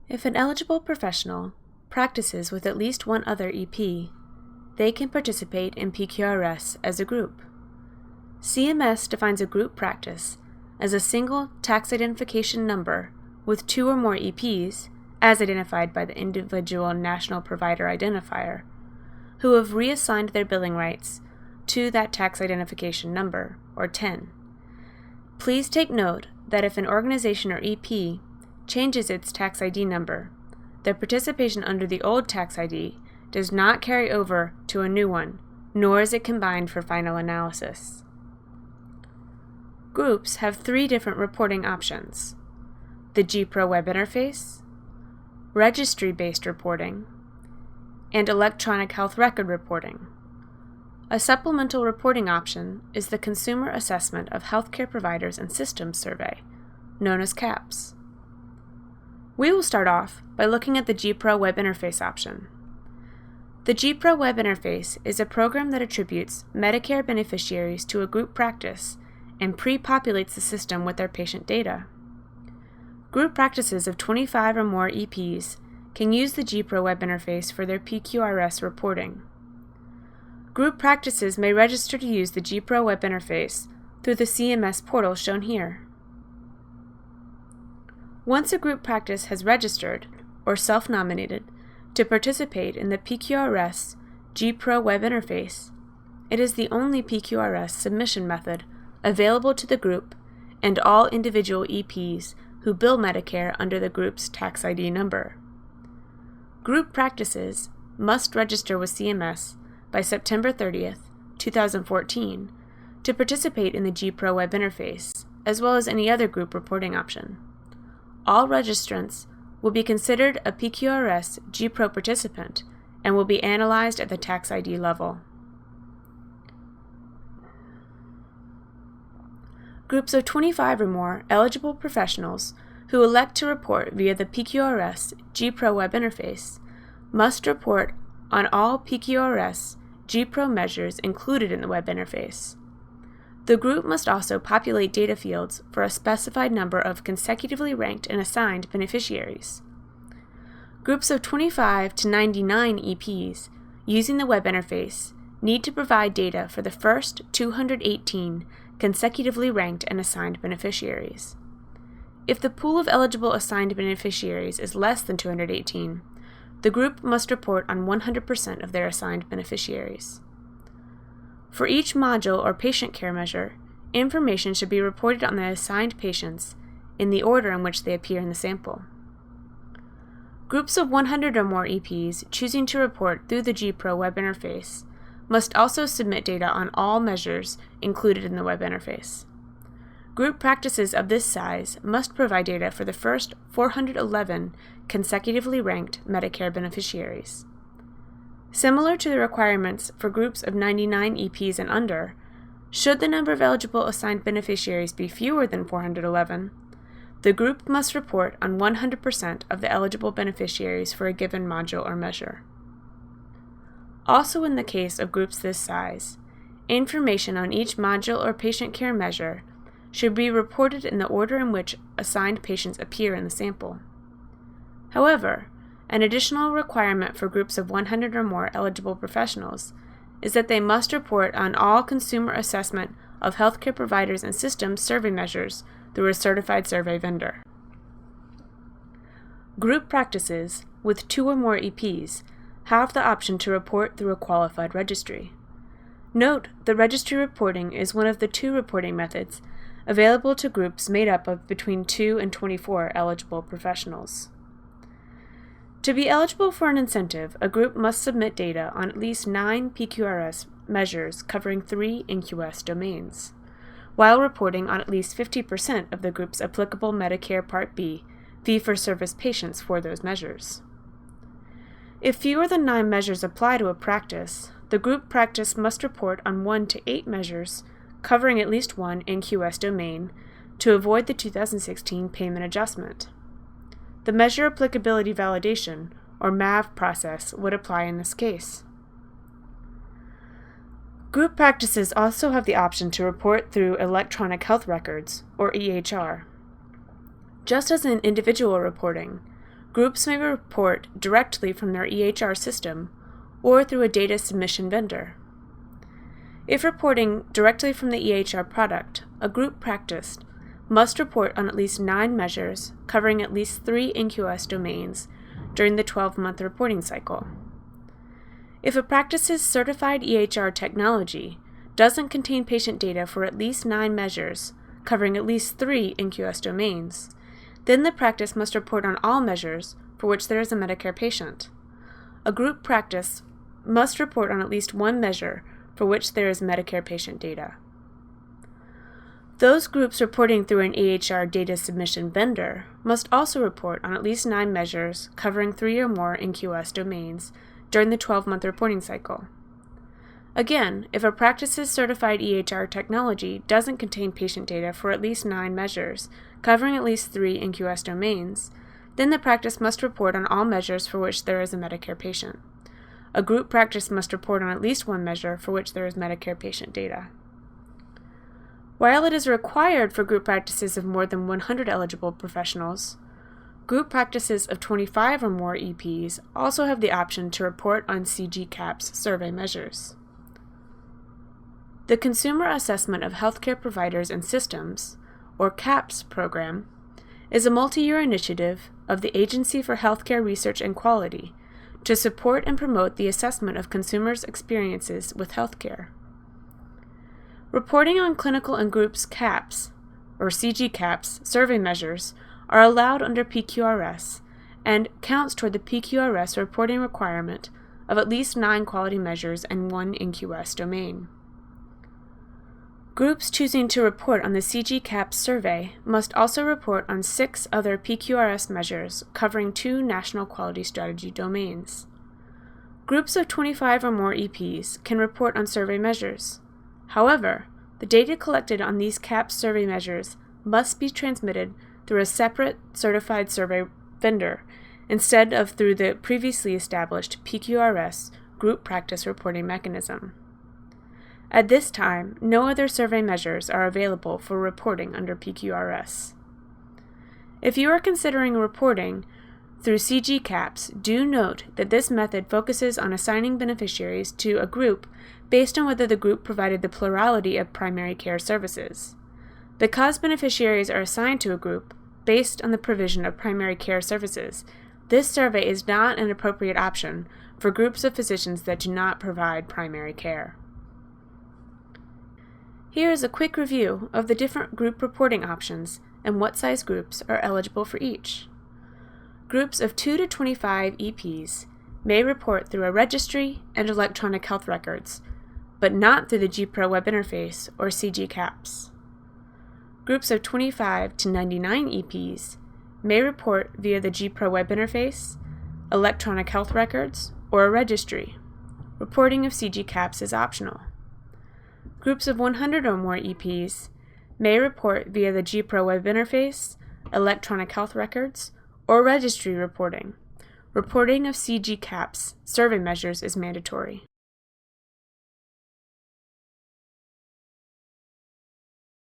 If an eligible professional practices with at least one other EP, they can participate in PQRS as a group. CMS defines a group practice as a single tax identification number with two or more EPs, as identified by the individual National Provider Identifier, who have reassigned their billing rights to that tax identification number, or TIN. Please take note that if an organization or EP changes its tax ID number, their participation under the old tax ID does not carry over to a new one, nor is it combined for final analysis. Groups have three different reporting options: the GPRO web interface, registry-based reporting, and electronic health record reporting. A supplemental reporting option is the Consumer Assessment of Healthcare Providers and Systems Survey, known as CAHPS. We will start off by looking at the GPRO web interface option. The GPRO web interface is a program that attributes Medicare beneficiaries to a group practice and pre-populates the system with their patient data. Group practices of 25 or more EPs can use the GPRO web interface for their PQRS reporting. Group practices may register to use the GPRO web interface through the CMS portal shown here. Once a group practice has registered, or self-nominated, to participate in the PQRS GPRO web interface, it is the only PQRS submission method available to the group and all individual EPs who bill Medicare under the group's tax ID number. Group practices must register with CMS by September 30th, 2014 to participate in the GPRO web interface, as well as any other group reporting option. All registrants will be considered a PQRS GPRO participant and will be analyzed at the tax ID level. Groups of 25 or more eligible professionals who elect to report via the PQRS GPRO web interface must report on all PQRS GPRO measures included in the web interface. The group must also populate data fields for a specified number of consecutively ranked and assigned beneficiaries. Groups of 25 to 99 EPs using the web interface need to provide data for the first 218 consecutively ranked and assigned beneficiaries. If the pool of eligible assigned beneficiaries is less than 218, the group must report on 100% of their assigned beneficiaries. For each module or patient care measure, information should be reported on the assigned patients in the order in which they appear in the sample. Groups of 100 or more EPs choosing to report through the GPRO web interface must also submit data on all measures included in the web interface. Group practices of this size must provide data for the first 411 consecutively ranked Medicare beneficiaries. Similar to the requirements for groups of 99 EPs and under, should the number of eligible assigned beneficiaries be fewer than 411, the group must report on 100% of the eligible beneficiaries for a given module or measure. Also in the case of groups this size, information on each module or patient care measure should be reported in the order in which assigned patients appear in the sample. However, an additional requirement for groups of 100 or more eligible professionals is that they must report on all consumer assessment of healthcare providers and systems survey measures through a certified survey vendor. Group practices with 2 or more EPs have the option to report through a qualified registry. Note that registry reporting is one of the 2 reporting methods available to groups made up of between 2 and 24 eligible professionals. To be eligible for an incentive, a group must submit data on at least 9 PQRS measures covering 3 NQS domains, while reporting on at least 50% of the group's applicable Medicare Part B fee-for-service patients for those measures. If fewer than 9 measures apply to a practice, the group practice must report on 1 to 8 measures covering at least 1 NQS domain to avoid the 2016 payment adjustment. The Measure Applicability Validation, or MAV process, would apply in this case. Group practices also have the option to report through electronic health records, or EHR. Just as in individual reporting, Groups may report directly from their EHR system or through a data submission vendor. If reporting directly from the EHR product, a group practice must report on at least 9 measures covering at least 3 NQS domains during the 12-month reporting cycle. If a practice's certified EHR technology doesn't contain patient data for at least 9 measures covering at least 3 NQS domains, then the practice must report on all measures for which there is a Medicare patient. A group practice must report on at least 1 measure for which there is Medicare patient data. Those groups reporting through an EHR data submission vendor must also report on at least 9 measures covering 3 or more NQS domains during the 12-month reporting cycle. Again, if a practice's certified EHR technology doesn't contain patient data for at least 9 measures covering at least 3 NQS domains, then the practice must report on all measures for which there is a Medicare patient. A group practice must report on at least 1 measure for which there is Medicare patient data. While it is required for group practices of more than 100 eligible professionals, group practices of 25 or more EPs also have the option to report on CG-CAPS survey measures. The Consumer Assessment of Healthcare Providers and Systems, or CAPS program, is a multi-year initiative of the Agency for Healthcare Research and Quality to support and promote the assessment of consumers' experiences with healthcare. Reporting on clinical and groups CAPS, or CG-CAPS, survey measures are allowed under PQRS and counts toward the PQRS reporting requirement of at least 9 quality measures and 1 NQS domain. Groups choosing to report on the CG-CAPS survey must also report on 6 other PQRS measures covering 2 National Quality Strategy domains. Groups of 25 or more EPs can report on survey measures. However, the data collected on these CAPS survey measures must be transmitted through a separate certified survey vendor instead of through the previously established PQRS group practice reporting mechanism. At this time, no other survey measures are available for reporting under PQRS. If you are considering reporting through CG-CAPS, do note that this method focuses on assigning beneficiaries to a group based on whether the group provided the plurality of primary care services. Because beneficiaries are assigned to a group based on the provision of primary care services, this survey is not an appropriate option for groups of physicians that do not provide primary care. Here is a quick review of the different group reporting options and what size groups are eligible for each. Groups of 2 to 25 EPs may report through a registry and electronic health records, but not through the GPRO web interface or CG-CAPS. Groups of 25 to 99 EPs may report via the GPRO web interface, electronic health records, or a registry. Reporting of CG-CAPS is optional. Groups of 100 or more EPs may report via the GPRO web interface, electronic health records, or registry reporting. Reporting of CG-CAPS survey measures is mandatory.